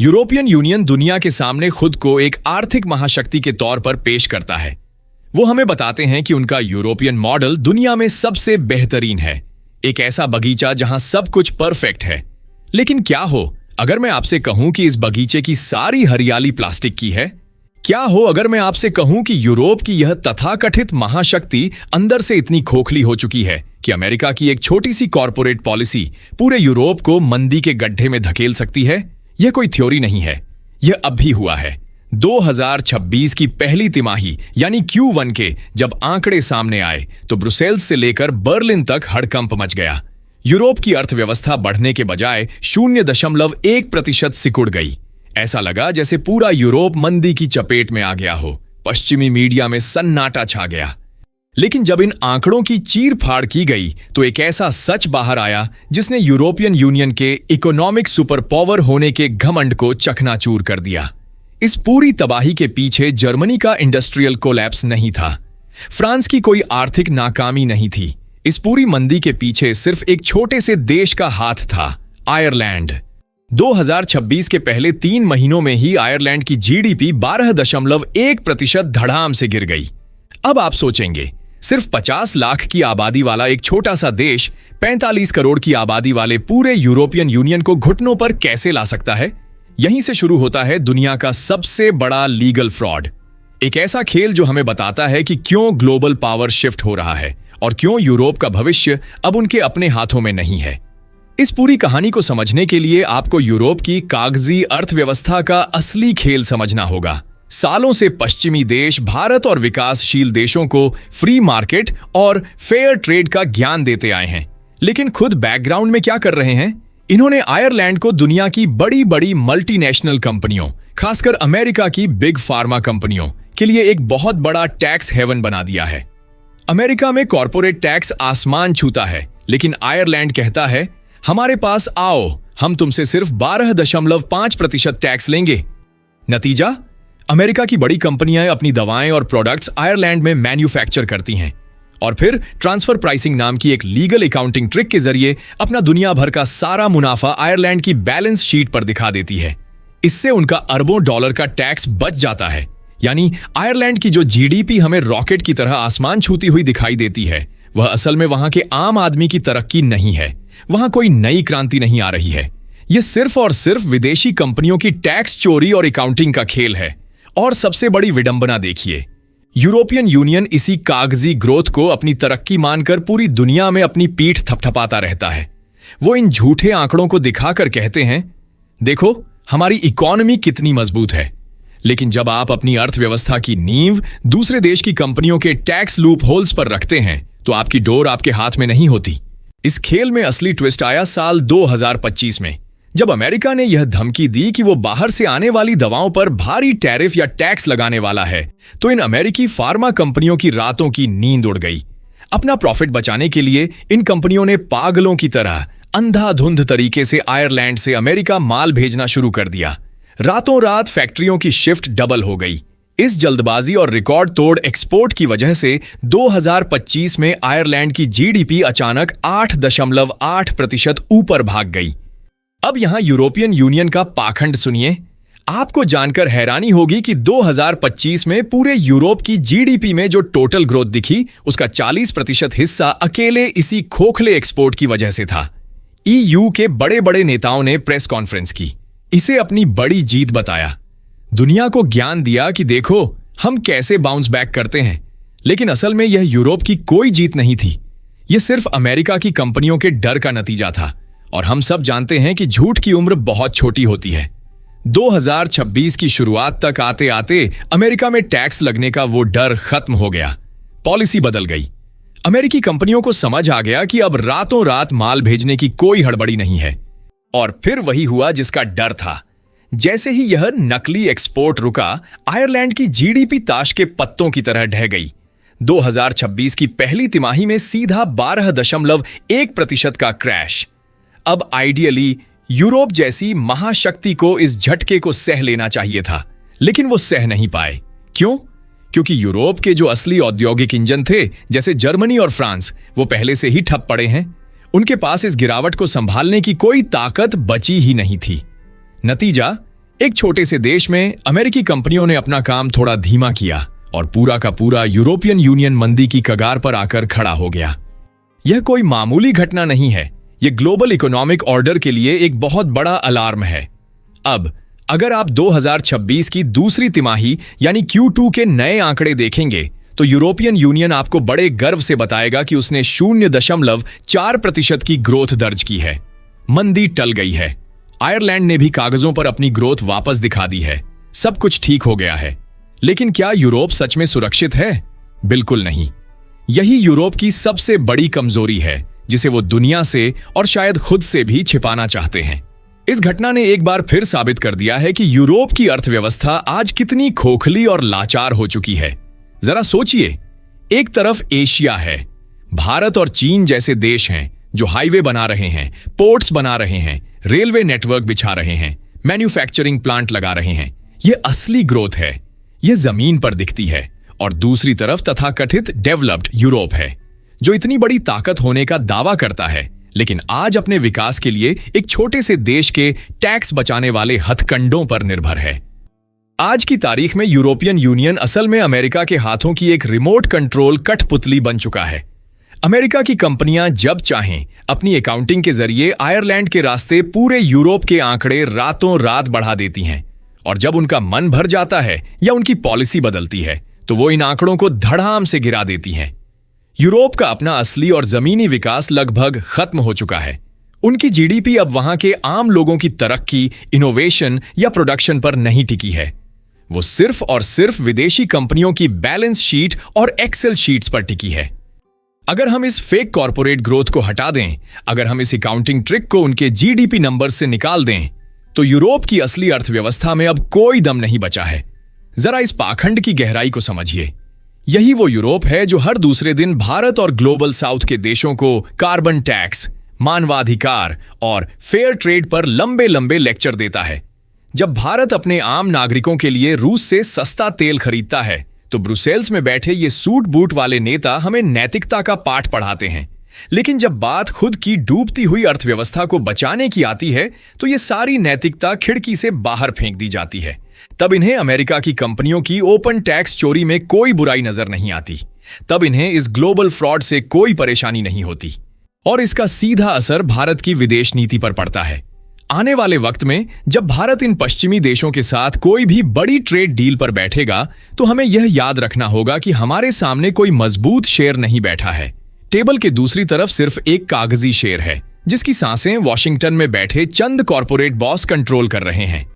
European union दुनिया के सामने खुद को एक आर्थिक महाशक्ति के तौर पर पेश करता है। वो हमें बताते हैं कि उनका यूरोपियन मॉडल दुनिया में सबसे बेहतरीन है, एक ऐसा बगीचा जहां सब कुछ परफेक्ट है। लेकिन क्या हो अगर मैं आपसे कहूं कि इस बगीचे की सारी हरियाली प्लास्टिक की है? क्या हो अगर मैं आपसे कहूं कि यूरोप की यह तथाकथित महाशक्ति अंदर से इतनी खोखली हो चुकी है कि अमेरिका की एक छोटी सी कॉरपोरेट पॉलिसी पूरे यूरोप को मंदी के गड्ढे में धकेल सकती है? यह कोई थ्योरी नहीं है, यह अब भी हुआ है। 2026 की पहली तिमाही यानी Q1 के जब आंकड़े सामने आए तो ब्रुसेल्स से लेकर बर्लिन तक हड़कंप मच गया। यूरोप की अर्थव्यवस्था बढ़ने के बजाय 0.1% सिकुड़ गई। ऐसा लगा जैसे पूरा यूरोप मंदी की चपेट में आ गया हो। पश्चिमी मीडिया में सन्नाटा छा गया। लेकिन जब इन आंकड़ों की चीर फाड़ की गई तो एक ऐसा सच बाहर आया जिसने यूरोपियन यूनियन के इकोनॉमिक सुपर पावर होने के घमंड को चकनाचूर कर दिया। इस पूरी तबाही के पीछे जर्मनी का इंडस्ट्रियल कोलैप्स नहीं था, फ्रांस की कोई आर्थिक नाकामी नहीं थी। इस पूरी मंदी के पीछे सिर्फ एक छोटे से देश का हाथ था, आयरलैंड। 2026 के पहले 3 महीनों में ही आयरलैंड की जीडीपी 12.1% धड़ाम से गिर गई। अब आप सोचेंगे, सिर्फ 50 लाख की आबादी वाला एक छोटा सा देश 45 करोड़ की आबादी वाले पूरे यूरोपियन यूनियन को घुटनों पर कैसे ला सकता है? यहीं से शुरू होता है दुनिया का सबसे बड़ा लीगल फ्रॉड। एक ऐसा खेल जो हमें बताता है कि क्यों ग्लोबल पावर शिफ्ट हो रहा है और क्यों यूरोप का भविष्य अब उनके अपने हाथों में नहीं है। इस पूरी कहानी को समझने के लिए आपको यूरोप की कागजी अर्थव्यवस्था का असली खेल समझना होगा। सालों से पश्चिमी देश भारत और विकासशील देशों को फ्री मार्केट और फेयर ट्रेड का ज्ञान देते आए हैं, लेकिन खुद बैकग्राउंड में क्या कर रहे हैं? इन्होंने आयरलैंड को दुनिया की बड़ी बड़ी मल्टीनेशनल कंपनियों, खासकर अमेरिका की बिग फार्मा कंपनियों के लिए एक बहुत बड़ा टैक्स हेवन बना दिया है। अमेरिका में कॉर्पोरेट टैक्स आसमान छूता है, लेकिन आयरलैंड कहता है हमारे पास आओ, हम तुमसे सिर्फ 12.5% टैक्स लेंगे। नतीजा, अमेरिका की बड़ी कंपनियां अपनी दवाएं और प्रोडक्ट्स आयरलैंड में मैन्युफैक्चर करती हैं और फिर ट्रांसफर प्राइसिंग नाम की एक लीगल अकाउंटिंग ट्रिक के जरिए अपना दुनिया भर का सारा मुनाफा आयरलैंड की बैलेंस शीट पर दिखा देती है। इससे उनका अरबों डॉलर का टैक्स बच जाता है। यानी आयरलैंड की जो जीडीपी हमें रॉकेट की तरह आसमान छूती हुई दिखाई देती है, वह असल में वहां के आम आदमी की तरक्की नहीं है। वहां कोई नई क्रांति नहीं आ रही है। यह सिर्फ और सिर्फ विदेशी कंपनियों की टैक्स चोरी और अकाउंटिंग का खेल है। और सबसे बड़ी विडंबना देखिए, यूरोपियन यूनियन इसी कागजी ग्रोथ को अपनी तरक्की मानकर पूरी दुनिया में अपनी पीठ थपथपाता रहता है। वो इन झूठे आंकड़ों को दिखाकर कहते हैं, देखो हमारी इकोनॉमी कितनी मजबूत है। लेकिन जब आप अपनी अर्थव्यवस्था की नींव दूसरे देश की कंपनियों के टैक्स लूप होल्स पर रखते हैं तो आपकी डोर आपके हाथ में नहीं होती। इस खेल में असली ट्विस्ट आया साल 2025 में, जब अमेरिका ने यह धमकी दी कि वो बाहर से आने वाली दवाओं पर भारी टैरिफ या टैक्स लगाने वाला है। तो इन अमेरिकी फार्मा कंपनियों की रातों की नींद उड़ गई। अपना प्रॉफिट बचाने के लिए इन कंपनियों ने पागलों की तरह अंधाधुंध तरीके से आयरलैंड से अमेरिका माल भेजना शुरू कर दिया। रातों रात फैक्ट्रियों की शिफ्ट डबल हो गई। इस जल्दबाजी और रिकॉर्ड तोड़ एक्सपोर्ट की वजह से 2025 में आयरलैंड की जीडीपी अचानक 8.8% ऊपर भाग गई। अब यहां यूरोपियन यूनियन का पाखंड सुनिए। आपको जानकर हैरानी होगी कि 2025 में पूरे यूरोप की जीडीपी में जो टोटल ग्रोथ दिखी, उसका 40% हिस्सा अकेले इसी खोखले एक्सपोर्ट की वजह से था। ईयू के बड़े बड़े नेताओं ने प्रेस कॉन्फ्रेंस की, इसे अपनी बड़ी जीत बताया, दुनिया को ज्ञान दिया कि देखो हम कैसे बाउंस बैक करते हैं। लेकिन असल में यह यूरोप की कोई जीत नहीं थी, यह सिर्फ अमेरिका की कंपनियों के डर का नतीजा था। और हम सब जानते हैं कि झूठ की उम्र बहुत छोटी होती है। 2026 की शुरुआत तक आते आते अमेरिका में टैक्स लगने का वो डर खत्म हो गया। पॉलिसी बदल गई। अमेरिकी कंपनियों को समझ आ गया कि अब रातों रात माल भेजने की कोई हड़बड़ी नहीं है। और फिर वही हुआ जिसका डर था। जैसे ही यह नकली एक्सपोर्ट रुका, आयरलैंड की जीडीपी ताश के पत्तों की तरह ढह गई। 2026 की पहली तिमाही में सीधा 12.1% का क्रैश। अब आइडियली यूरोप जैसी महाशक्ति को इस झटके को सह लेना चाहिए था, लेकिन वो सह नहीं पाए। क्यों? क्योंकि यूरोप के जो असली औद्योगिक इंजन थे, जैसे जर्मनी और फ्रांस, वो पहले से ही ठप पड़े हैं। उनके पास इस गिरावट को संभालने की कोई ताकत बची ही नहीं थी। नतीजा, एक छोटे से देश में अमेरिकी कंपनियों ने अपना काम थोड़ा धीमा किया और पूरा का पूरा यूरोपियन यूनियन मंदी की कगार पर आकर खड़ा हो गया। यह कोई मामूली घटना नहीं है, यह ग्लोबल इकोनॉमिक ऑर्डर के लिए एक बहुत बड़ा अलार्म है। अब अगर आप 2026 की दूसरी तिमाही यानी Q2 के नए आंकड़े देखेंगे तो यूरोपियन यूनियन आपको बड़े गर्व से बताएगा कि उसने 0.4% की ग्रोथ दर्ज की है। मंदी टल गई है। आयरलैंड ने भी कागजों पर अपनी ग्रोथ वापस दिखा दी है। सब कुछ ठीक हो गया है। लेकिन क्या यूरोप सच में सुरक्षित है? बिल्कुल नहीं। यही यूरोप की सबसे बड़ी कमजोरी है, जिसे वो दुनिया से और शायद खुद से भी छिपाना चाहते हैं। इस घटना ने एक बार फिर साबित कर दिया है कि यूरोप की अर्थव्यवस्था आज कितनी खोखली और लाचार हो चुकी है। जरा सोचिए, एक तरफ एशिया है, भारत और चीन जैसे देश हैं जो हाईवे बना रहे हैं, पोर्ट्स बना रहे हैं, रेलवे नेटवर्क बिछा रहे हैं, मैन्युफैक्चरिंग प्लांट लगा रहे हैं। यह असली ग्रोथ है, यह जमीन पर दिखती है। और दूसरी तरफ तथाकथित डेवलप्ड यूरोप है, जो इतनी बड़ी ताकत होने का दावा करता है, लेकिन आज अपने विकास के लिए एक छोटे से देश के टैक्स बचाने वाले हथकंडों पर निर्भर है। आज की तारीख में यूरोपियन यूनियन असल में अमेरिका के हाथों की एक रिमोट कंट्रोल कठपुतली बन चुका है। अमेरिका की कंपनियां जब चाहें अपनी अकाउंटिंग के जरिए आयरलैंड के रास्ते पूरे यूरोप के आंकड़े रातों रात बढ़ा देती हैं, और जब उनका मन भर जाता है या उनकी पॉलिसी बदलती है तो वो इन आंकड़ों को धड़ाम से गिरा देती हैं। यूरोप का अपना असली और जमीनी विकास लगभग खत्म हो चुका है। उनकी जीडीपी अब वहां के आम लोगों की तरक्की, इनोवेशन या प्रोडक्शन पर नहीं टिकी है। वो सिर्फ और सिर्फ विदेशी कंपनियों की बैलेंस शीट और एक्सेल शीट्स पर टिकी है। अगर हम इस फेक कॉर्पोरेट ग्रोथ को हटा दें, अगर हम इस अकाउंटिंग ट्रिक को उनके जीडीपी नंबर से निकाल दें, तो यूरोप की असली अर्थव्यवस्था में अब कोई दम नहीं बचा है। जरा इस पाखंड की गहराई को समझिए। यही वो यूरोप है जो हर दूसरे दिन भारत और ग्लोबल साउथ के देशों को कार्बन टैक्स, मानवाधिकार और फेयर ट्रेड पर लंबे लंबे लेक्चर देता है। जब भारत अपने आम नागरिकों के लिए रूस से सस्ता तेल खरीदता है तो ब्रुसेल्स में बैठे ये सूट बूट वाले नेता हमें नैतिकता का पाठ पढ़ाते हैं। लेकिन जब बात खुद की डूबती हुई अर्थव्यवस्था को बचाने की आती है तो ये सारी नैतिकता खिड़की से बाहर फेंक दी जाती है। तब इन्हें अमेरिका की कंपनियों की ओपन टैक्स चोरी में कोई बुराई नजर नहीं आती। तब इन्हें इस ग्लोबल फ्रॉड से कोई परेशानी नहीं होती, और इसका सीधा असर भारत की विदेश नीति पर पड़ता है। आने वाले वक्त में जब भारत इन पश्चिमी देशों के साथ कोई भी बड़ी ट्रेड डील पर बैठेगा तो हमें यह याद रखना होगा कि हमारे सामने कोई मजबूत शेर नहीं बैठा है। टेबल के दूसरी तरफ सिर्फ एक कागजी शेर है, जिसकी सांसें वॉशिंगटन में बैठे चंद कॉर्पोरेट बॉस कंट्रोल कर रहे हैं।